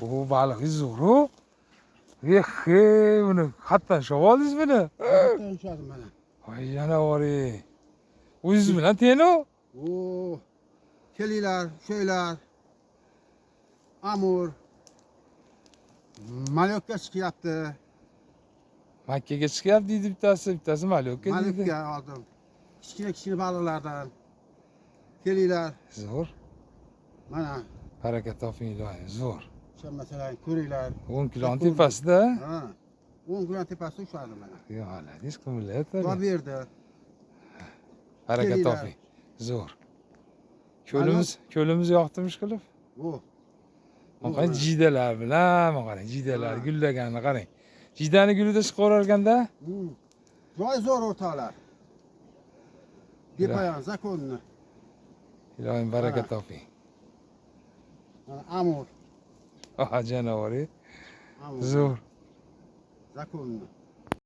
Bu balık zo'r o. Buni xatdan shovib oldingiz buni? Hattan ushladim mana. Voy janavori. O'zingiz bilan teng o? Oo. Kelinglar, şeyler. Amur. Malyokka chiqyapti. Makkaga chiqyapti deydi bittasi Malyokka deydi. Malyokka oldim. Kichkina baliqlardan. Kelinglar. Zo'r. Mana. Baraka toping iloyim, zo'r. Shu masalan ko'ringlar. 10 kiloni tepasida. Ha. 10 kilo tepasida ushladim mana. Yo, haladiz qimillayapti. Javob berdi. Baraka Kelinglar. toping. Zo'r. Ko'limiz yoqdimish qilib. Bu. Mana qarang jiydalar bilan, mana qarang jiydalar gullaganini qarang. Jiydani gulida chiqaverar ekanda. Joy zo'r o'rtoqlar. Bepoyon zakonni. Iloyim baraka toping. Mana amur. Ha, janavori. Amur. Zo'r. Zakonni.